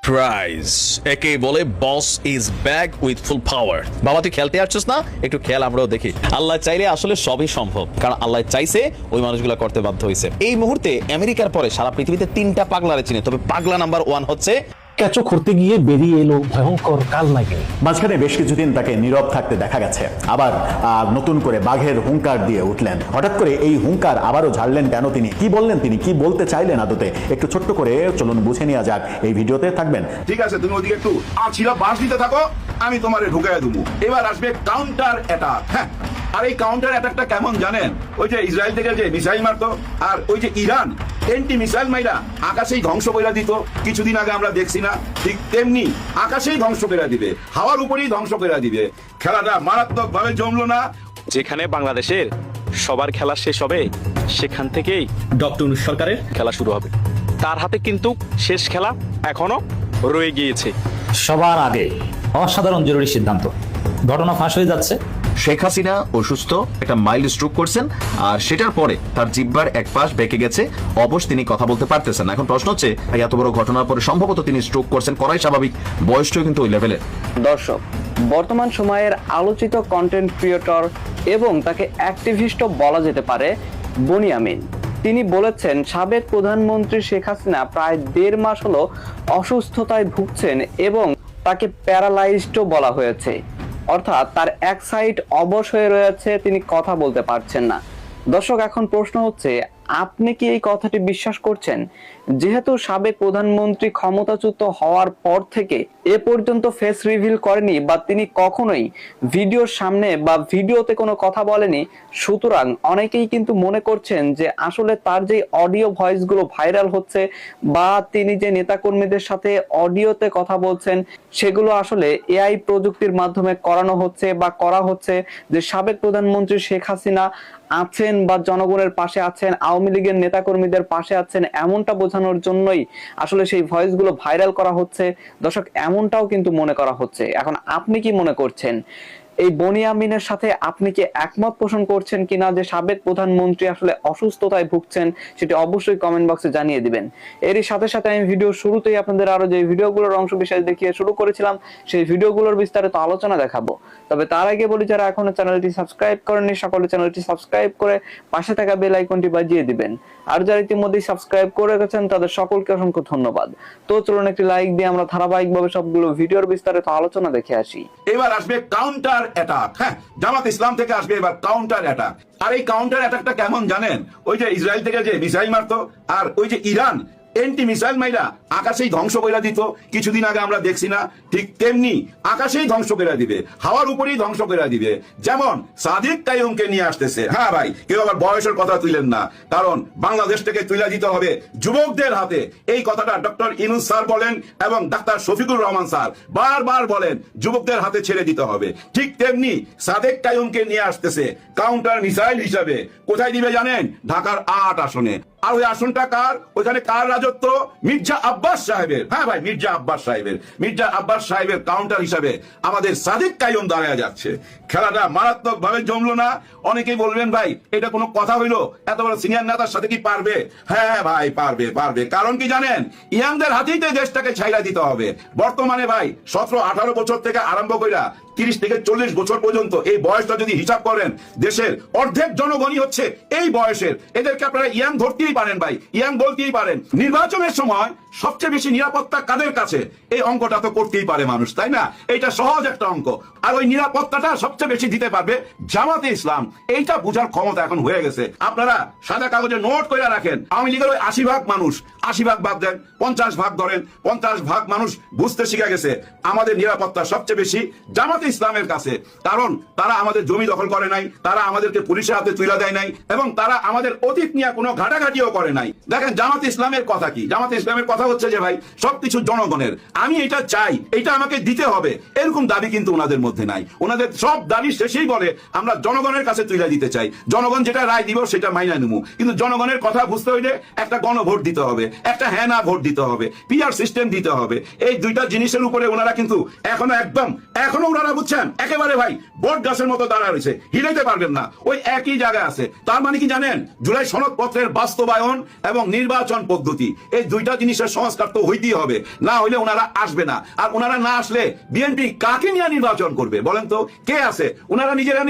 Surprise, একে বলে boss is back with full power. বাবা তুই খেলতে আসছিস না, একটু খেল, আমরাও দেখি। আল্লাহ চাইলে আসলে সবই সম্ভব, কারণ আল্লাহ চাইছে ওই মানুষগুলো করতে বাধ্য হয়েছে। এই মুহূর্তে আমেরিকার পরে সারা পৃথিবীতে 3টা পাগলারে চিনে, তবে পাগলা নাম্বার 1 হচ্ছে কেঁচো খুঁড়তে গিয়ে বেরিয়ে এলো ভয়ঙ্কর কাল নাগিনী। মাঝখানে বেশ কিছুদিন তাকে নীরব থাকতে দেখা গেছে, আবার নতুন করে বাঘের হুঙ্কার দিয়ে উঠলেন। হঠাৎ করে এই হুঙ্কার আবারও ঝাড়লেন কেন, তিনি কি বললেন, তিনি কি বলতে চাইলেন আদতে, একটু ছোট্ট করে চলুন বুঝে নেওয়া যাক। এই ভিডিওতে থাকবেন। ঠিক আছে, তুমি ওদিকে একটু ছিলা বাস দিতে থাকো, আমি তোমারে ঢুকাইয়া দেবো। এবার আসবে কাউন্টার অ্যাটাক। হ্যাঁ, আর এই কাউন্টার অ্যাটাকটা কেমন জানেন? ওই যে ইসরায়েল থেকে যে মিসাইল মারতো, আর ওই যে ইরান এন্টি মিসাইল মাইরা আকাশেই ধ্বংস করে দিত কিছুদিন আগে আমরা দেখছি না, ঠিক তেমনি আকাশেই ধ্বংস করে দিবে, হাওয়ার উপরেই ধ্বংস করে দিবে। খেলাটা মারাত্মক ভাবে জমলো না? যেখানে বাংলাদেশের সবার খেলা শেষ হবে, সেখান থেকেই ডক্টর ইউনূস সরকারের খেলা শুরু হবে। তার হাতে কিন্তু শেষ খেলা এখনো রয়ে গিয়েছে। সবার আগে অসাধারণ জরুরি সিদ্ধান্ত, ঘটনা ফাঁস হয়ে যাচ্ছে। শেখ হাসিনা অসুস্থ, একটা মাইল্ড স্ট্রোক করছেন, আর সেটার পরে তার জিহ্বার এক পাশ বেঁকে গেছে, অবশ তিনি কথা বলতে পারতেছেন না। এখন প্রশ্ন হচ্ছে, এত বড় ঘটনার পরে সম্ভবত তিনি স্ট্রোক করছেন, করাই স্বাভাবিক, বয়সটাও কিন্তু ওই লেভেলের। দর্শক, বর্তমান সময়ের আলোচিত কন্টেন্ট ক্রিয়েটর এবং তাকে অ্যাক্টিভিস্টও বলা যেতে পারে বনিয়ামিন, তিনি বলেছেন সাবেক প্রধানমন্ত্রী শেখ হাসিনা প্রায় 1.5 মাস হলো অসুস্থতায় ভুগছেন এবং তাকে প্যারালাইজডও বলা হয়েছে, অর্থাৎ তার এক সাইড অবশ হয়ে রয়েছে, তিনি কথা বলতে পারছেন না। দর্শক, এখন প্রশ্ন হচ্ছে, আপনি কি এই কথাটি বিশ্বাস করছেন? যেহেতু সাবেক প্রধানমন্ত্রী ক্ষমতাচ্যুত হওয়ার পর থেকে এ পর্যন্ত ফেস রিভিল করেনি বা তিনি কখনোই ভিডিওর সামনে বা ভিডিওতে কোনো কথা বলেনি, সুতরাং অনেকেই কিন্তু মনে করছেন যে আসলে তার যে অডিও ভয়েসগুলো ভাইরাল হচ্ছে বা তিনি যে নেতাকর্মীদের সাথে অডিওতে কথা বলছেন, সেগুলো আসলে এআই প্রযুক্তির মাধ্যমে করানো হচ্ছে বা করা হচ্ছে, যে সাবেক প্রধানমন্ত্রী শেখ হাসিনা আছেন বা জনগণের পাশে আছেন, আওয়ামী লীগের নেতাকর্মীদের পাশে আছেন, এমনটা বোঝানোর জন্যই আসলে সেই ভয়েসগুলো ভাইরাল করা হচ্ছে। দর্শক, এমনটাও কিন্তু মনে করা হচ্ছে। এখন আপনি কি মনে করছেন? এই বনিয়ামিনের সাথে আপনি কি একমত পোষণ করছেন কিনা যে সাবেক প্রধানমন্ত্রী আসলে অসুস্থতায় ভুগছেন? সেটি অবশ্যই কমেন্ট বক্সে জানিয়ে দিবেন। এরই সাথে সাথে আমি ভিডিও শুরুতেই আপনাদের আরো যে ভিডিওগুলোর অংশ বিশেষ দেখিয়ে শুরু করেছিলাম, সেই ভিডিওগুলোর বিস্তারিত আলোচনা দেখাবো। তবে তার আগে বলি, যারা এখনো চ্যানেলটি সাবস্ক্রাইব করেননি, সকলে চ্যানেলটি সাবস্ক্রাইব করে পাশে থাকা বেল আইকনটি বাজিয়ে দিবেন। আর যারা ইতিমধ্যেই সাবস্ক্রাইব করে গেছেন তাদের সকলকে অসংখ্য ধন্যবাদ। তো চলুন একটি লাইক দিয়ে আমরা ধারাবাহিকভাবে সবগুলো ভিডিওর বিস্তারিত আলোচনা দেখে আসি। এবার আসবে কাউন্টার অ্যাটাক। হ্যাঁ, জামাত ইসলাম থেকে আসবে এবার কাউন্টার অ্যাটাক। আর এই কাউন্টার অ্যাটাকটা কেমন জানেন? ওই যে ইসরায়েল থেকে যে মিসাইল মারতো, আর ওই যে ইরান এন্টি মিসাইল মাইরা আকাশেই ধ্বংস করে দিত কিছুদিন আগে আমরা দেখছি না, ঠিক তেমনি আকাশেই ধ্বংস করে দিবে, হাওয়ার উপরেই ধ্বংস করে দিবে। যেমন সাদিক কাইয়ুমকে নিয়ে আসতেছে। হ্যাঁ ভাই, কেউ আবার বয়সের কথা তুলেন না, কারণ বাংলাদেশ থেকে তুলে দিতে হবে যুবকদের হাতে। এই কথাটা ডক্টর ইউনূস স্যার বলেন এবং ডাক্তার শফিকুর রহমান স্যার বারবার বলেন, যুবকদের হাতে ছেড়ে দিতে হবে। ঠিক তেমনি সাদেক কাইয়ুমকে নিয়ে আসতেছে কাউন্টার মিসাইল হিসাবে। কোথায় দিবে জানেন? ঢাকার 8 আসনে। আর ওই আসনটা কার? ওইখানে কার রাজত্ব? মির্জা আব্বাস সাহেবের। হ্যাঁ ভাই, মির্জা আব্বাস সাহেবের। মির্জা আব্বাস সাহেবের কাউন্টার হিসাবে আমাদের সাদিক কাইয়ুম দাঁড়ায় যাচ্ছে। খেলাটা মারাত্মক ভাবে জমলো না? অনেকেই বলবেন, ভাই এটা কোনো কথা হইলো? এত বড় সিনিয়র নেতার সাথে কি পারবে? হ্যাঁ ভাই, পারবে, পারবে। কারণ কি জানেন? ইয়াংদের হাতেই তো দেশটাকে ছাইড়া দিতে হবে। বর্তমানে ভাই 17-18 বছর থেকে আরম্ভ কইরা 30 থেকে 40 বছর পর্যন্ত এই বয়সটা যদি হিসাব করেন, দেশের অর্ধেক জনগণই হচ্ছে এই বয়সের। এদেরকে আপনারা ইয়াং ধরতেই পারেন ভাই, ইয়াং বলতেই পারেন। নির্বাচনের সময় সবচেয়ে বেশি নিরাপত্তা কাদের কাছে? এই অঙ্কটা তো করতেই পারে মানুষ, তাই না? এটা সহজ একটা অঙ্ক। আর ওই নিরাপত্তাটা সবচেয়ে বেশি দিতে পারবে জামাতে ইসলাম। এইটা বোঝার ক্ষমতা এখন হয়ে গেছে। আপনারা সাদা কাগজে নোট করে রাখেন, আওয়ামী লীগের ওই 80 ভাগ মানুষ, 80 ভাগ বাদ দেন, 50 ভাগ ধরেন, 50 ভাগ মানুষ বুঝতে শিখে গেছে আমাদের নিরাপত্তা সবচেয়ে বেশি জামাতে ইসলামের কাছে। কারণ তারা আমাদের জমি দখল করে নাই, তারা আমাদেরকে পুলিশের হাতে তুলে দেয় নাই, এবং তারা আমাদের অতীত নিয়ে কোনো ঘাটাঘাটিও করে নাই। দেখেন জামাতে ইসলামের কথা কি? জামাতে ইসলামের কথা হচ্ছে যে ভাই সবকিছু জনগণের, আমি এটা চাই, এটা আমাকে দিতে হবে, এরকম দাবি কিন্তু ওনাদের মধ্যে নাই। ওনাদের সব দাবি শেষেই বলে আমরা জনগণের কাছে তুলে দিতে চাই, জনগণ যেটা রায় দিব সেটা মাইনা নেব। কিন্তু জনগণের কথা বুঝতে হইলে একটা গণভোট দিতে হবে, একটা হ্যাঁ না ভোট দিতে হবে, পিআর সিস্টেম দিতে হবে। এই দুইটা জিনিসের উপরে ওনারা কিন্তু এখনো ওনারা বুঝছেন একেবারে ভাই বট গাছের মতো দাঁড়া রয়েছে, হিলাইতে পারবেন না, ওই একই জায়গায় আছে। তার মানে কি জানেন? জুলাই সনদপত্রের বাস্তবায়ন এবং নির্বাচন পদ্ধতি, এই দুইটা জিনিসের নির্বাচনের সংস্কার তো হইতেই হবে, না হইলে ওনারা আসবে না। আর ওনারা না আসলে বিএনপি কাকে নিয়ে নির্বাচন করবে বলেন তো? কে আছে? ওনারা নিজেরা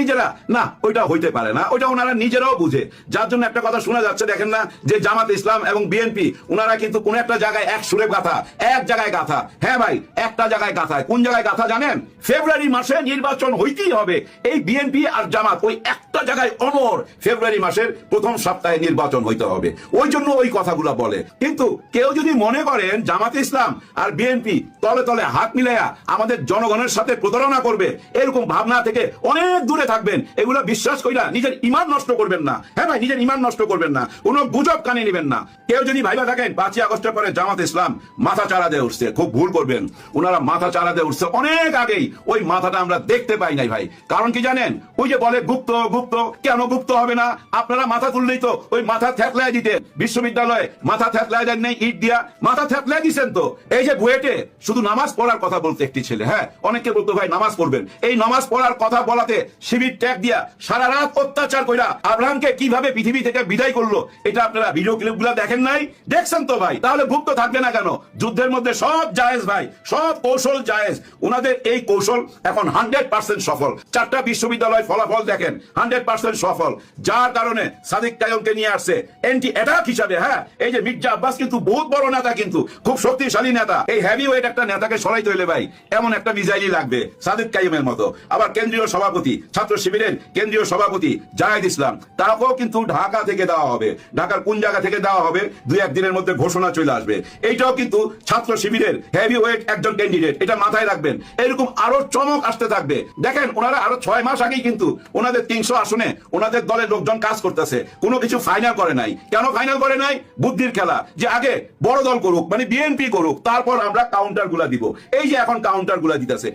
না, ওইটা হইতে পারে না, ওইটা ওনারা নিজেরাও বুঝে। যার জন্য একটা কথা শোনা যাচ্ছে, দেখেন না, যে জামাত ইসলাম এবং বিএনপি ওনারা কিন্তু কোন একটা জায়গায় এক সুরে গাথা, এক জায়গায় গাথা। হ্যাঁ ভাই, একটা জায়গায় গাথায়। কোন জায়গায় গাথা জানেন? ফেব্রুয়ারি মাসে নির্বাচন হইতেই হবে। এই বিএনপি আর জামাত ওই একটা জায়গায় অমর, ফেব্রুয়ারি মাসের প্রথম সপ্তাহে নির্বাচন হইতে হবে, ওই জন্য ওই কথাগুলো বলে। কিন্তু কেউ যদি মনে করেন জামাত ইসলাম আর বিএনপি তলে তলে হাত মিলাইয়া আমাদের জনগণের সাথে প্রতারণা করবে, এরকম ভাবনা থেকে অনেক দূরে থাকবেন। এগুলো বিশ্বাস কইরা নিজের ঈমান নষ্ট করবেন না। হ্যাঁ ভাই, নিজের ঈমান নষ্ট করবেন না, কোনো গুজব কানে নেবেন না। কেউ যদি ভাইবা থাকেন 5ই আগস্টের পরে জামাত ইসলাম মাথা চারা দিয়ে উঠছে, খুব ভুল করবেন। ওনারা মাথা চারা দিয়ে উঠছে অনেক আগেই, ওই মাথাটা আমরা দেখতে পাই নাই ভাই। কারণ কি জানেন? ওই যে বলে গুপ্ত গুপ্ত, কেন গুপ্ত হবে না? আপনারা মাথা তুললেই তো ওই মাথা থেতলায় দিতে, বিশ্ববিদ্যালয়ে মাথা থেতলায় দেন নাই ইট দিয়া, মাথা থেতলায় দিচ্ছেন তো। এই যে বুয়েটে শুধু নামাজ পড়ার কথা বলতে একটি ছেলে, হ্যাঁ অনেকে বলতো ভাই নামাজ পড়বেন, এই নামাজ পড়ার কথা বলাতে শিবির ট্যাগ দিয়া সারা রাত অত্যাচার কইরা আব্রাহামকে কিভাবে পৃথিবী থেকে বিদায় করলো, এটা আপনারা ভিডিও ক্লিপগুলো দেখেন নাই? দেখছেন তো ভাই, তাহলে গুপ্ত থাকবে না কেন? যুদ্ধের মধ্যে সব জায়েজ ভাই, সব কৌশল জায়েজ। ওনাদের এই কৌশল এখন 100% সফল। 4টা বিশ্ববিদ্যালয় ফলাফল দেখেন, 100% সফল। যার কারণে সাদিক কায়ুমকে নিয়ে আসছে এন্টি অ্যাটাক হিসাবে। হ্যাঁ, এই যে মির্জা আব্বাস কিন্তু বহুত বড় নেতা, কিন্তু খুব শক্তিশালী নেতা। এই হেভি ওয়েট একটা নেতাকে সরাইতে হইলে ভাই এমন একটা মিসাইলই লাগবে সাদিক কায়ুমের মতো। আবার কেন্দ্রীয় সভাপতি, ছাত্র শিবিরের কেন্দ্রীয় সভাপতি জায়েদ ইসলাম, তাকেও কিন্তু ঢাকা থেকে দেওয়া হবে। ঢাকার কোন জায়গা থেকে দেওয়া হবে 2-1 দিনের মধ্যে ঘোষণা চলে আসবে। এইটাও কিন্তু ছাত্র শিবিরের হেভি ওয়েট একজন ক্যান্ডিডেট, এটা মাথায় রাখবেন। এরকম আরো চমক আসতে থাকবে। দেখেন, ওনারা আরো 6 মাস আগেই কিন্তু ওনাদের 300 আসনে ওনাদের দলের লোকজন কাজ করতেছে, কোনো কিছু ফাইনাল করে নাই। কেন ফাইনাল করে নাই? বুদ্ধির খেলা, যে আগে বড় দল করুক, মানে বিএনপি করুক, তারপর আমরা কাউন্টার গুলা দিব। এই যে এখন কাউন্টার গুলা দিতেছে।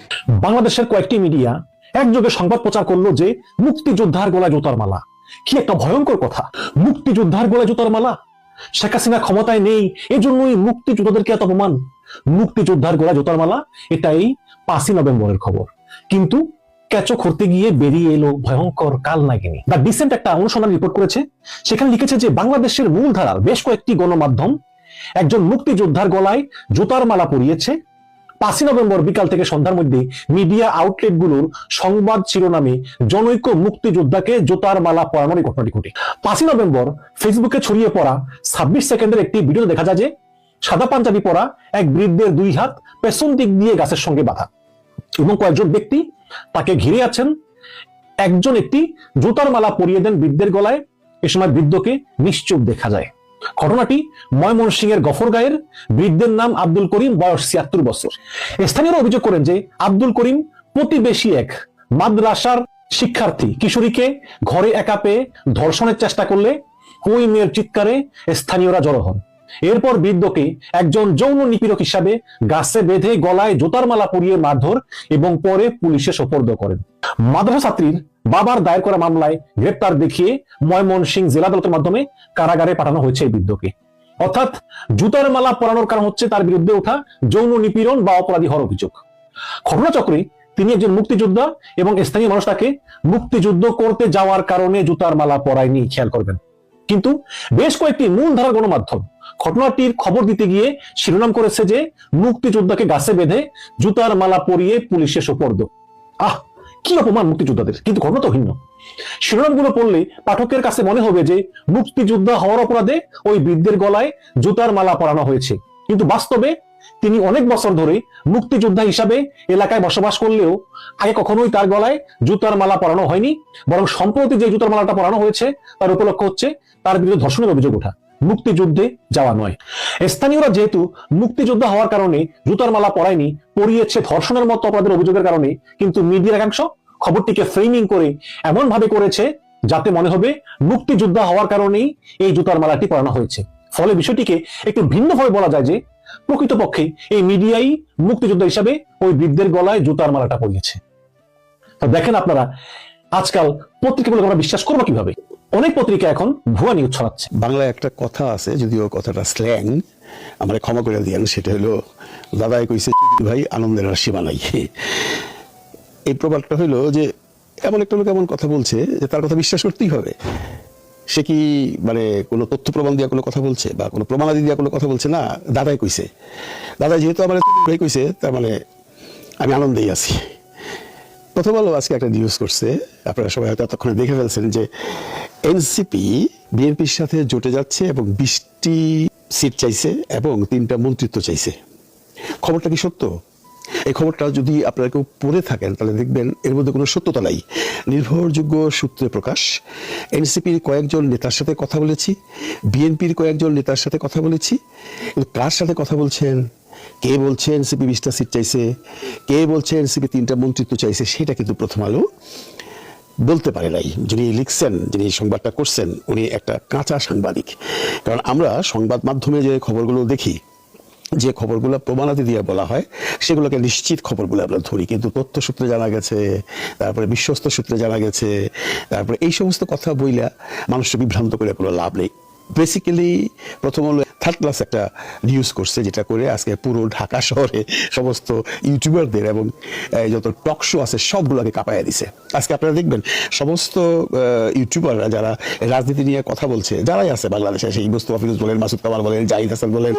বাংলাদেশের কয়েকটি মিডিয়া একযোগে সংবাদ প্রচার করলো যে মুক্তিযোদ্ধার গলায় জুতার মালা। কি একটা ভয়ঙ্কর কথা! মুক্তিযোদ্ধার গলায় জুতার মালা! শেখ হাসিনা ক্ষমতায় নেই, এজন্যই মুক্তিযোদ্ধাদেরকে এত অপমান। মুক্তিযোদ্ধার গলায় জুতার মালা, এটাই 5ই নভেম্বরের খবর। কিন্তু কেঁচো খুঁড়তে গিয়ে বেরিয়ে এলো ভয়ঙ্কর কাল নাগিনী। দ্য ডিসেন্ট একটা অনুসন্ধান রিপোর্ট করেছে, সেখানে লিখেছে যে বাংলাদেশের মূলধারার বেশ কয়েকটি গণমাধ্যম একজন মুক্তিযোদ্ধার গলায় জুতার মালা পরিয়েছে। 5ই নভেম্বর বিকাল থেকে সন্ধ্যার মধ্যে মিডিয়া আউটলেটগুলোর সংবাদ শিরোনামে জনৈক মুক্তিযোদ্ধাকে জুতার মালা পরানোর এই ঘটনাটি ঘটে। 5ই নভেম্বর ফেসবুকে ছড়িয়ে পড়া 26 সেকেন্ডের একটি ভিডিও দেখা যায় যে সাদা পাঞ্জাবি পরা এক বৃদ্ধের 2 হাত পেছন দিক দিয়ে গাছের সঙ্গে বাঁধা এবং কয়েকজন ব্যক্তি তাকে ঘিরে আছেন। একজন একটি জুতার মালা পরিয়ে দেন বৃদ্ধের গলায়। এ সময় বৃদ্ধকে নিশ্চুপ দেখা যায়। ঘটনাটি ময়মনসিংহের গফরগাঁয়ের। বৃদ্ধের নাম আব্দুল করিম, বয়স 76 বছর। স্থানীয়রা অভিযোগ করেন যে আব্দুল করিম প্রতিবেশী এক মাদ্রাসার শিক্ষার্থী কিশোরীকে ঘরে একা পেয়ে ধর্ষণের চেষ্টা করলে ওই মেয়ের চিৎকারে স্থানীয়রা জড়ো হন। এরপর বৃদ্ধকে একজন যৌন নিপীড়ক হিসাবে গাছে বেঁধে গলায় জুতার মালা পরিয়ে মারধর এবং পরে পুলিশে সোপর্দ করেন। মাদ্রাসা ছাত্রীর বাবার দায়ের করা মামলায় গ্রেপ্তার দেখিয়ে ময়মনসিংহ জেলা আদালতের মাধ্যমে কারাগারে পাঠানো হয়েছে এই বৃদ্ধকে। অর্থাৎ জুতার মালা পরানোর কারণ হচ্ছে তার বিরুদ্ধে ওঠা যৌন নিপীড়ন বা অপরাধী হওয়ার অভিযোগ। ঘটনাচক্রে তিনি একজন মুক্তিযোদ্ধা এবং স্থানীয় মানুষ তাকে মুক্তিযুদ্ধ করতে যাওয়ার কারণে জুতার মালা পরায়নি, খেয়াল করবেন। কিন্তু বেশ কয়েকটি মূল ধারার গণমাধ্যম ঘটনাটির খবর দিতে গিয়ে শিরোনাম করেছে যে মুক্তিযোদ্ধাকে গাছে বেঁধে জুতার মালা পরিয়ে পুলিশে সোপর্দ। আহ, কি অপমান মুক্তিযোদ্ধাদের! কিন্তু ঘটনা তো ভিন্ন। শিরোনামগুলো পড়লে পাঠকের কাছে মনে হবে যে মুক্তিযোদ্ধা হওয়ার অপরাধে ওই বৃদ্ধের গলায় জুতার মালা পরানো হয়েছে, কিন্তু বাস্তবে তিনি অনেক বছর ধরে মুক্তিযোদ্ধা হিসাবে এলাকায় বসবাস করলেও আগে কখনোই তার গলায় জুতার মালা পরানো হয়নি। বরং সম্প্রতি যে জুতার মালাটা পরানো হয়েছে তার উপলক্ষ হচ্ছে তার বিরুদ্ধে ধর্ষণের অভিযোগ ওঠা, মুক্তিযুদ্ধে যাওয়া নয়। স্থানীয়রা যেহেতু মুক্তিযোদ্ধা হওয়ার কারণে জুতার মালা পরায়নি, পরিয়েছে ধর্ষণের মতো অপরাধের অভিযোগের কারণে, কিন্তু মিডিয়ার একাংশ খবরটিকে ফ্রেমিং করে এমন ভাবে করেছে যাতে মনে হবে মুক্তিযোদ্ধা হওয়ার কারণেই এই জুতার মালাটি পরানো হয়েছে। ফলে বিষয়টিকে একটু ভিন্নভাবে বলা যায় যে প্রকৃতপক্ষে এই মিডিয়াই মুক্তিযোদ্ধা হিসাবে ওই বৃদ্ধের গলায় জুতার মালাটা পরিয়েছে। তো দেখেন আপনারা, আজকাল পত্রিকাগুলো আমরা বিশ্বাস করবো কিভাবে? অনেক পত্রিকা এখন ভুয়া নিউজ ছড়াচ্ছে। বাংলায় একটা কথা আছে, যদিও কথাটা স্ল্যাং, আমরা ক্ষমা করে দিয়েন। সেটা হলো দাদাই কইছে ভাই আনন্দের আর সীমা নাই। এই প্রবাদটা হইলো যে এমন একটা লোক এমন কথা বলছে যে তার কথা বিশ্বাস করতেই হবে। সে কি মানে কোনো তথ্য প্রমাণ দিয়ে কোনো কথা বলছে বা কোনো প্রমাণাদি দিয়ে কোনো কথা বলছে? না, দাদাই কইছে। দাদা যেহেতু আমার ভাই কইছে, তার মানে আমি আনন্দেই আছি। প্রথম আলো আজকে একটা নিউজ করছে, আপনারা সবাই হয়তো এতক্ষণে দেখে ফেলছেন, যে এনসিপি বিএনপির সাথে জোটে যাচ্ছে এবং 20টি সিট চাইছে এবং 3টা মন্ত্রিত্ব চাইছে। খবরটা কি সত্য? এই খবরটা যদি আপনারা কেউ পড়ে থাকেন তাহলে দেখবেন এর মধ্যে কোনো সত্যতা নাই। নির্ভরযোগ্য সূত্রে প্রকাশ। এনসিপির কয়েকজন নেতার সাথে কথা বলেছি, বিএনপির কয়েকজন নেতার সাথে কথা বলেছি, কিন্তু কার সাথে কথা বলছেন, কে বলছে এনসিপি 20টা সিট চাইছে, কে বলছে এনসিপি 3টা মন্ত্রিত্ব চাইছে, সেটা কিন্তু প্রথম আলো বলতে পারে নাই। যিনি লিখছেন, যিনি সংবাদটা করছেন, উনি একটা কাঁচা সাংবাদিক। কারণ আমরা সংবাদ মাধ্যমে যে খবরগুলো দেখি, যে খবরগুলো প্রমাণাদি দিয়ে বলা হয়, সেগুলোকে নিশ্চিত খবরগুলো আমরা ধরি, কিন্তু তথ্য সূত্রে জানা গেছে, তারপরে বিশ্বস্ত সূত্রে জানা গেছে, তারপরে এই সমস্ত কথা বইলা মানুষকে বিভ্রান্ত করে কোনো লাভ নেই। বেসিক্যালি প্রথম হলো থার্ড ক্লাস একটা নিউজ করছে, যেটা করে আজকে পুরো ঢাকা শহরে সমস্ত ইউটিউবারদের এবং যত টক শো আছে সবগুলোকে কাঁপাইয়া দিছে। আজকে আপনারা দেখবেন সমস্ত ইউটিউবাররা যারা রাজনীতি নিয়ে কথা বলছে, যারাই আছে বাংলাদেশে, সেই মুস্তফা ফিরোজ বলেন, মাসুদ কামাল বলেন, জাহিদ হাসান বলেন,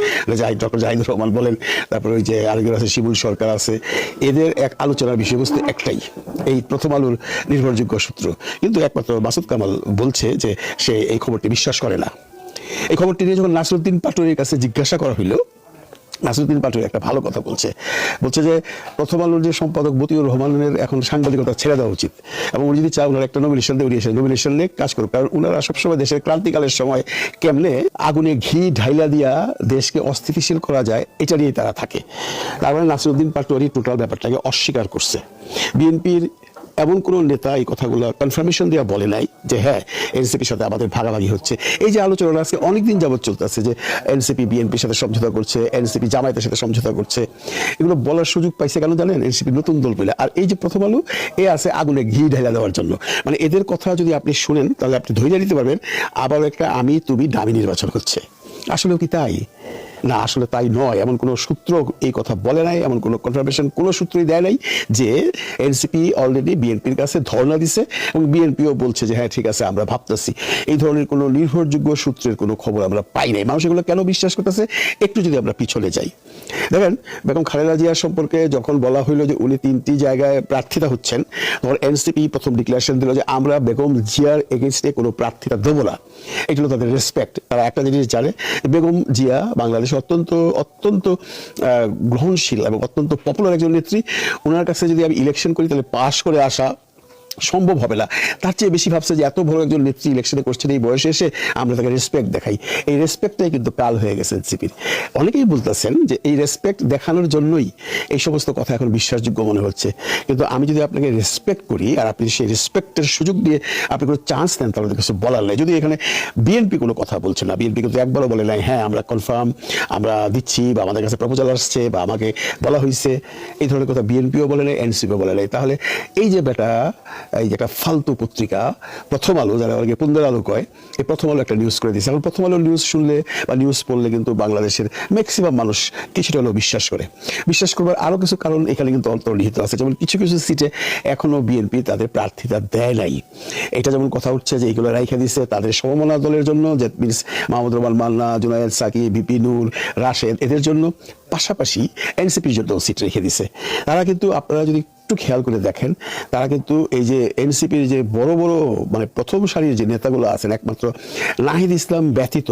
ডক্টর জাহিদুর রহমান বলেন, তারপরে ওই যে আরেকজন আছে শিবুল সরকার আছে, এদের এক আলোচনার বিষয়বস্তু একটাই, এই প্রথম আলোর নির্ভরযোগ্য সূত্র। কিন্তু একমাত্র মাসুদ কামাল বলছে যে সে এই খবরটি বিশ্বাস করে না। এই খবরটি নিয়ে যখন নাসিরউদ্দিন পাটোয়ারির কাছে জিজ্ঞাসা করা হইল, নাসিরউদ্দিন পাটোয়ারি একটা ভালো কথা বলছে যে প্রথম আলোর যে সম্পাদক মতিউর রহমানের এখন সাংবাদিকতা ছেড়ে দেওয়া উচিত, এবং উনি যদি চায় ওনারা একটা নমিনেশন দিয়ে উনি এসে নমিনেশন নিয়ে কাজ করুক। কারণ ওনারা সবসময় দেশের ক্রান্তিকালের সময় কেমনে আগুনে ঘি ঢাইলা দিয়া দেশকে অস্থিতিশীল করা যায়, এটা নিয়েই তারা থাকে। তার মানে নাসিরউদ্দিন পাটোয়ারি টোটাল ব্যাপারটাকে অস্বীকার করছে। বিএনপির এমন কোন নেতা এই কথাগুলো কনফার্মেশন দেওয়া বলে নাই যে হ্যাঁ এনসিপির সাথে আমাদের ভাগাভাগি হচ্ছে। এই যে আলোচনা আজকে অনেকদিন যাবত চলতেছে যে এনসিপি বিএনপির সাথে সমঝোতা করছে, এনসিপি জামায়াতের সাথে সমঝোতা করছে, এগুলো বলার সুযোগ পাইছে কেন জানেন? এনসিপি নতুন দল পেলে। আর এই যে প্রথম আলো, এ আছে আগুনে ঘি ঢেলা দেওয়ার জন্য। মানে এদের কথা যদি আপনি শুনেন তাহলে আপনি ধৈর্য দিতে পারবেন আবার একটা আমি তুমি দামি নির্বাচন হচ্ছে। আসলেও কি তাই? না, আসলে তাই নয়। এমন কোনো সূত্র এই কথা বলে নাই, এমন কোনো কনফার্মেশন কোনো সূত্রই দেয় নাই যে এনসিপি অলরেডি বিএনপির কাছে ধর্ণা দিছে এবং বিএনপিও বলছে যে হ্যাঁ ঠিক আছে আমরা ভাবতেছি। এই ধরনের কোনো নির্ভরযোগ্য সূত্রের কোনো খবর আমরা পাই নাই। মানুষ এগুলো কেন বিশ্বাস করতেছে? একটু যদি আমরা পিছনে যাই, দেখেন বেগম খালেদা জিয়া সম্পর্কে যখন বলা হইলো যে উনি 3টি জায়গায় প্রার্থিতা হচ্ছেন, তখন এনসিপি প্রথম ডিক্লারেশন দিল যে আমরা বেগম জিয়ার এগেইনস্টে কোনো প্রার্থিতা দেবো না। এগুলো তাদের রেসপেক্ট। তারা একটা জিনিস জানে, বেগম জিয়া বাংলাদেশে অত্যন্ত গ্রহণশীল এবং অত্যন্ত পপুলার একজন নেত্রী। ওনার কাছে যদি আমি ইলেকশন করি তাহলে পাশ করে আসা সম্ভব হবে না। তার চেয়ে বেশি ভাবছে যে এত বড় একজন নেত্রী ইলেকশনে করছেন, এই বয়সে এসে আমরা তাকে রেসপেক্ট দেখাই। এই রেসপেক্টটাই কিন্তু কাল হয়ে গেছে এনসিপির। অনেকেই বলতেছেন যে এই রেসপেক্ট দেখানোর জন্যই এই সমস্ত কথা এখন বিশ্বাসযোগ্য মনে হচ্ছে। কিন্তু আমি যদি আপনাকে রেসপেক্ট করি আর আপনি সেই রেসপেক্টের সুযোগ দিয়ে আপনি কোনো চান্স নেন, তাহলে কিছু বলার নাই। যদি এখানে বিএনপি কোনো কথা বলছে না, বিএনপি কিন্তু একবারও বলে নাই হ্যাঁ আমরা কনফার্ম আমরা দিচ্ছি বা আমাদের কাছে প্রপোজাল আসছে বা আমাকে বলা হয়েছে, এই ধরনের কথা বিএনপিও বলে নাই, এনসিপিও বলে নাই। তাহলে এই যে এই যেটা ফালতু পত্রিকা প্রথম আলো, যারা অনেকে পুন্দর আলো কয়, এই প্রথম আলো একটা নিউজ করে দিয়েছে। এখন প্রথম আলো নিউজ শুনলে বা নিউজ পড়লে কিন্তু বাংলাদেশের ম্যাক্সিমাম মানুষ কিছুটা হলেও বিশ্বাস করে। বিশ্বাস করবার আরো কিছু কারণ এখানে কিন্তু অন্তর্নিহিত আছে। যেমন কিছু কিছু সিটে এখনো বিএনপি তাদের প্রার্থিতা দেয় নাই। এটা যেমন কথা উঠছে যে এইগুলো রাইখা দিচ্ছে তাদের সমমনা দলের জন্য, যে মিনস মাহমুদ রহমান মান্না, জুনায়েদ সাকিব, ভিপি নূর, রাশেদ, এদের জন্য, পাশাপাশি এনসিপির জন্য সিট রেখে দিছে। তারা কিন্তু আপনারা যদি একটু খেয়াল করে দেখেন, তারা কিন্তু এই যে এনসিপির যে বড় বড় মানে প্রথম সারির যে নেতাগুলো আছেন, একমাত্র নাহিদ ইসলাম ব্যতীত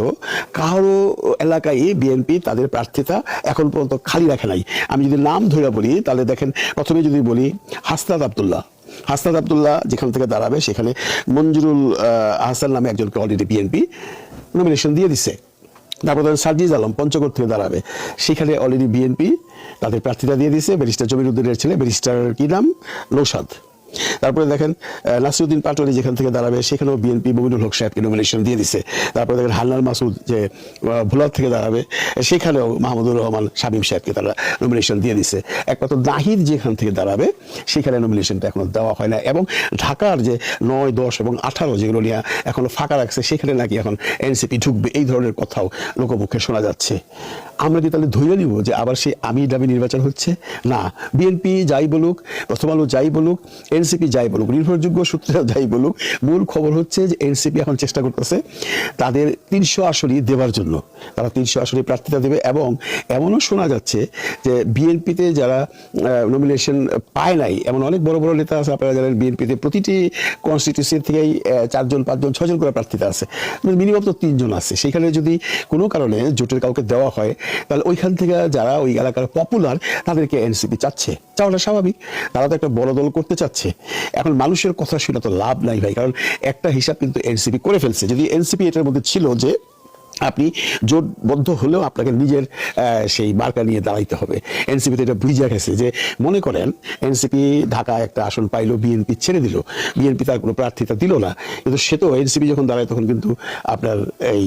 কারো এলাকায় বিএনপি তাদের প্রার্থিতা এখন পর্যন্ত খালি রাখে নাই। আমি যদি নাম ধরে বলি তাহলে দেখেন, প্রথমে যদি বলি হাসনাত আব্দুল্লাহ যেখান থেকে দাঁড়াবে সেখানে মঞ্জুরুল আহসান নামে একজনকে অলরেডি বিএনপি নমিনেশন দিয়ে দিছে। তারপর সার্জিজ আলম পঞ্চগড় থেকে দাঁড়াবে, সেখানে অলরেডি বিএনপি তাদের প্রার্থিতা দিয়ে দিয়েছে। ব্যারিস্টার জমির উদ্দিনের ছেলে, ব্যারিস্টার কি নাম, নৌসাদ। তারপরে দেখেন নাসিরউদ্দিন পাটোয়ারি যেখান থেকে দাঁড়াবে সেখানেও বিএনপি মমিনুল হক সাহেবকে নমিনেশন দিয়ে দিছে। তারপরে দেখেন হান্নান মাসুদ যে ভোলার থেকে দাঁড়াবে সেখানেও মাহমুদুর রহমান শামীম সাহেবকে তারা নমিনেশন দিয়ে দিছে। একমাত্র নাহিদ যেখান থেকে দাঁড়াবে সেখানে নমিনেশনটা এখনো দেওয়া হয় না। এবং ঢাকার যে 9, 10 এবং 18 যেগুলো নিয়ে এখনো ফাঁকা রাখছে, সেখানে নাকি এখন এনসিপি ঢুকবে, এই ধরনের কথাও লোকমুখে শোনা যাচ্ছে। আমরা কি তাহলে ধৈর্য নিব যে আবার সেই আমি দাবি নির্বাচন হচ্ছে? না, বিএনপি যাই বলুক, প্রথম আলো যাই বলুক, এনসিপি যাই বলুক, নির্ভরযোগ্য সূত্রে যাই বলুক, মূল খবর হচ্ছে যে এনসিপি এখন চেষ্টা করতেছে তাদের 300 আসনই দেওয়ার জন্য। তারা 300 আসনই প্রার্থিতা দেবে এবং এমনও শোনা যাচ্ছে যে বিএনপিতে যারা নমিনেশন পায় নাই এমন অনেক বড় বড় নেতা আছে, আপনারা জানেন বিএনপিতে প্রতিটি কনস্টিটিউন্সি থেকেই 4 জন 5 জন 6 জন করে প্রার্থিতা আছে, মিনিমাম তো 3 জন আছে। সেখানে যদি কোনো কারণে জোটের কাউকে দেওয়া হয় তাহলে ওইখান থেকে যারা ওই এলাকার পপুলার তাদেরকে এনসিপি চাওয়াটা স্বাভাবিক। তারা তো একটা বড় দল করতে চাচ্ছে। এখন মানুষের কথা শুনে তো লাভ নাই ভাই, কারণ একটা হিসাব কিন্তু এনসিপি করে ফেলছে। যদি এনসিপি এটার মধ্যে ছিল যে আপনি জোটবদ্ধ হলেও আপনাকে নিজের সেই মার্কা নিয়ে দাঁড়াইতে হবে, এনসিপি তো এটা বুঝিয়া গেছে যে মনে করেন এনসিপি ঢাকা একটা আসন পাইলো, বিএনপি ছেড়ে দিল, বিএনপি তার কোনো প্রার্থিতা দিল না, কিন্তু সে তো এনসিপি যখন দাঁড়ায় তখন কিন্তু আপনার এই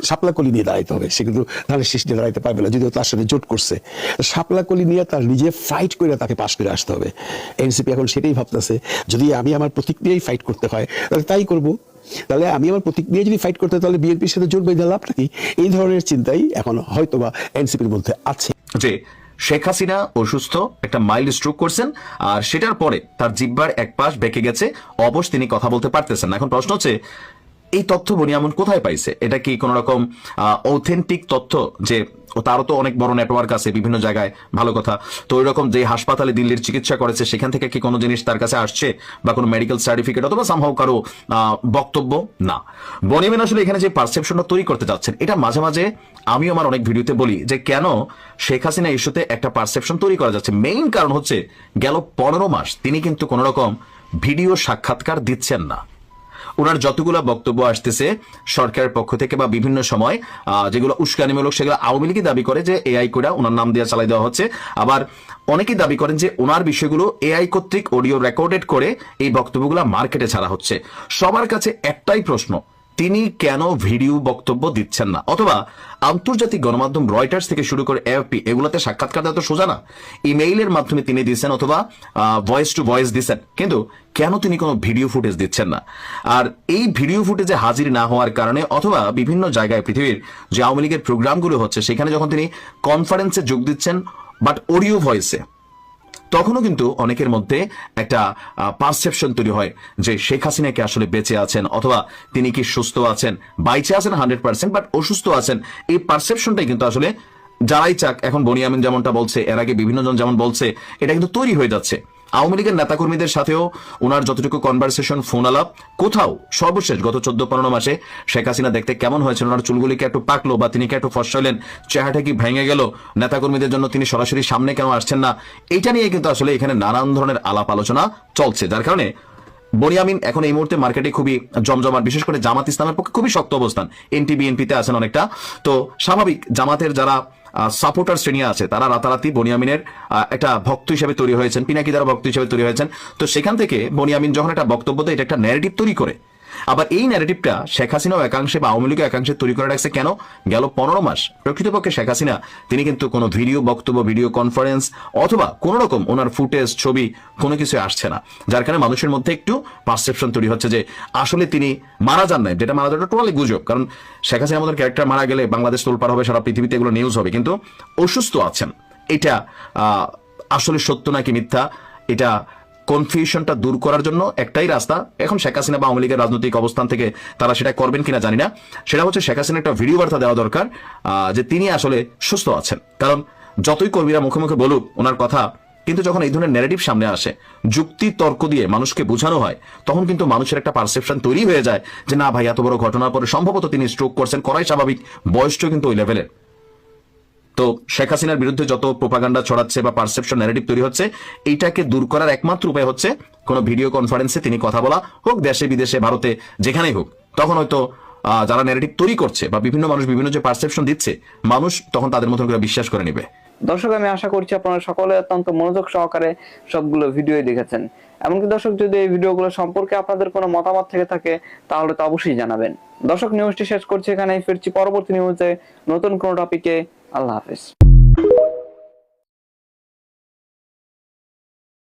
শাপলাকলি নিয়ে দাঁড়াইতে হবে, সে কিন্তু ধানের শীষ নিয়ে দাঁড়াইতে পারবে না, যদিও তার সাথে জোট করছে। শাপলাকলি নিয়ে তার নিজে ফাইট করে তাকে পাশ করে আসতে হবে। এনসিপি এখন সেটাই ভাবতেছে, যদি আমি আমার প্রতীক নিয়েই ফাইট করতে হয় তাহলে তাই করবো, তাহলে আমি আমার প্রতীক নিয়ে যদি ফাইট করতে তাহলে বিএনপির সাথে জোট বেঁধে লাভ নাকি? এই ধরনের চিন্তাই এখন হয়তোবা এনসিপির মধ্যে আছে। যে শেখ হাসিনা অসুস্থ, একটা মাইল্ড স্ট্রোক করছেন, আর সেটার পরে তার জিহ্বার এক পাশ বেঁকে গেছে, অবশ তিনি কথা বলতে পারতেছেন না। এখন প্রশ্ন হচ্ছে এই তথ্য বনিয়ামন কোথায় পাইছে? এটা কি কোন রকম অথেন্টিক তথ্য? যে তারও তো অনেক বড় নেটওয়ার্ক আছে বিভিন্ন জায়গায়, ভালো কথা। তো ওই রকম যে হাসপাতালে দিল্লির চিকিৎসা করেছে সেখান থেকে কি কোনো জিনিস তার কাছে আসছে, বা কোনো মেডিকেল সার্টিফিকেট অথবা সামহাও কারো বক্তব্য? না, বনিয়ামিন আসলে এখানে যে পারসেপশনটা তৈরি করতে যাচ্ছেন, এটা মাঝে মাঝে আমিও আমার অনেক ভিডিওতে বলি যে কেন শেখ হাসিনা ইস্যুতে একটা পারসেপশন তৈরি করা যাচ্ছে। মেইন কারণ হচ্ছে গেল 15 মাস তিনি কিন্তু কোন রকম ভিডিও সাক্ষাৎকার দিচ্ছেন না। ওনার যতগুলো বক্তব্য আসতেছে সরকারের পক্ষ থেকে বা বিভিন্ন সময় যেগুলো উস্কানিমূলক, সেগুলো আওয়ামী লীগই দাবি করে যে এআই করে ওনার নাম দিয়ে চালাই দেওয়া হচ্ছে। আবার অনেকেই দাবি করেন যে ওনার বিষয়গুলো এআই কর্তৃক অডিও রেকর্ডেড করে এই বক্তব্যগুলো মার্কেটে ছাড়া হচ্ছে। সবার কাছে একটাই প্রশ্ন, তিনি কেন ভিডিও বক্তব্য দিচ্ছেন না? অথবা আন্তর্জাতিক গণমাধ্যম রয়টার্স থেকে শুরু করে এএফপি, এগুলোতে সাক্ষাৎকার দেওয়া তো সোজা না, ইমেইলের মাধ্যমে তিনি দিচ্ছেন অথবা ভয়েস টু ভয়েস দিচ্ছেন, কিন্তু কেন তিনি কোনো ভিডিও ফুটেজ দিচ্ছেন না? আর এই ভিডিও ফুটেজে হাজির না হওয়ার কারণে অথবা বিভিন্ন জায়গায় পৃথিবীর যে আওয়ামী লীগের প্রোগ্রামগুলো হচ্ছে সেখানে যখন তিনি কনফারেন্সে যোগ দিচ্ছেন বাট অডিও ভয়েসে, তখনও কিন্তু অনেকের মধ্যে একটা পারসেপশন তৈরি হয় যে শেখ হাসিনা কি আসলে বেঁচে আছেন অথবা তিনি কি সুস্থ আছেন। বাইচে আছেন 100%, বাট অসুস্থ আছেন, এই পারসেপশনটাই কিন্তু আসলে যারাই চাক, এখন বনিয়ামিন যেমনটা বলছে, এর আগে বিভিন্ন জন যেমন বলছে, এটা কিন্তু তৈরি হয়ে যাচ্ছে। আওয়ামী লীগের নেতাকর্মীদের সাথেও ওনার যতটুকু কনভারসেশন, ফোন আলাপ, কোথাও সর্বশেষ গত 14-15 মাসে শেখ হাসিনা দেখতে কেমন হয়েছে, ওনার চুলগুলিকে একটু পাকলো বা তিনি কি একটু ফর্সা হলেন, চেহারাটা কি ভেঙে গেল, নেতাকর্মীদের জন্য তিনি সরাসরি সামনে কেন আসছেন না, এটা নিয়ে কিন্তু আসলে এখানে নানান ধরনের আলাপ আলোচনা চলছে। যার কারণে বনিয়ামিন এখন এই মুহূর্তে মার্কেটে খুবই জমজমাট, বিশেষ করে জামাত ইসলামের পক্ষে খুবই শক্ত অবস্থান। এনটি বিএনপিতে আছেন অনেকটা, তো স্বাভাবিক জামাতের যারা সাপোর্টার শ্রেণী আছে তারা রাতারাতি বনিয়ামিনের একটা ভক্ত হিসেবে তৈরি হয়েছেন, পিনাকি দ্বারা ভক্ত হিসেবে তৈরি হয়েছেন। তো সেখান থেকে বনিয়ামিন যখন একটা বক্তব্য দেয়, এটা একটা ন্যারেটিভ তৈরি করে। আবার এই ন্যারেটিভটা শেখ হাসিনাও একাংশে বা আওয়ামী লীগের একাংশে তৈরি করে রাখছে। কেন? গেল 15 মাস প্রকৃতপক্ষে শেখ হাসিনা তিনি কিন্তু কোনো ভিডিও বক্তব্য, ভিডিও কনফারেন্স অথবা কোন রকম ওনার ফুটেজ, ছবি কোনো কিছু আসছে না, যার কারণে মানুষের মধ্যে একটু পারসেপশন তৈরি হচ্ছে যে আসলে তিনি মারা যান নাই, যেটা মারা যাওয়াটা টোটালি গুজব। কারণ শেখ হাসিনা আমাদের ক্যারেক্টার মারা গেলে বাংলাদেশ তোলপাড় হবে, সারা পৃথিবীতে এগুলো নিউজ হবে, কিন্তু অসুস্থ আছেন এটা আসলে সত্য নাকি মিথ্যা, এটা কনফিউশনটা দূর করার জন্য একটাই রাস্তা। এখন শেখ হাসিনা বা আওয়ামী লীগের রাজনৈতিক অবস্থান থেকে তারা সেটা করবেন কিনা জানি না, সেটা হচ্ছে শেখ হাসিনা একটা ভিডিও বার্তা দেওয়া দরকার যে তিনি আসলে সুস্থ আছেন। কারণ যতই কর্মীরা মুখে মুখে বলুক ওনার কথা, কিন্তু যখন এই ধরনের ন্যারেটিভ সামনে আসে, যুক্তি তর্ক দিয়ে মানুষকে বোঝানো হয়, তখন কিন্তু মানুষের একটা পারসেপশন তৈরি হয়ে যায় যে না ভাই, এত বড় ঘটনার পরে সম্ভবত তিনি স্ট্রোক করছেন, করাই স্বাভাবিক, বয়সটাও কিন্তু ওই লেভেলের। তো শেখ হাসিনার বিরুদ্ধে যত প্রোপাগান্ডা ছড়াচ্ছে বা পারসেপশন ন্যারেটিভ তৈরি হচ্ছে, এইটাকে দূর করার একমাত্র উপায় হচ্ছে কোনো ভিডিও কনফারেন্সে তিনি কথা বলা, হোক দেশে বিদেশে, ভারতে, যেখানেই হোক। তখন হয়তো যারা ন্যারেটিভ তৈরি করছে বা বিভিন্ন মানুষ বিভিন্ন যে পারসেপশন দিচ্ছে, মানুষ তখন তাদের মতন করে বিশ্বাস করে নেবে। দর্শক, আমি আশা করছি আপনারা সকলে অত্যন্ত মনোযোগ সহকারে সবগুলো ভিডিও দেখেছেন। এমনকি দর্শক, যদি এই ভিডিওগুলো সম্পর্কে আপনাদের কোনো মতামত থেকে থাকে তাহলে তো অবশ্যই জানাবেন। দর্শক, নিউজটি শেষ করছি এখানেই, ফিরছি পরবর্তী নিউজে নতুন কোনো টপিকে। আল্লাহ হাফেজ।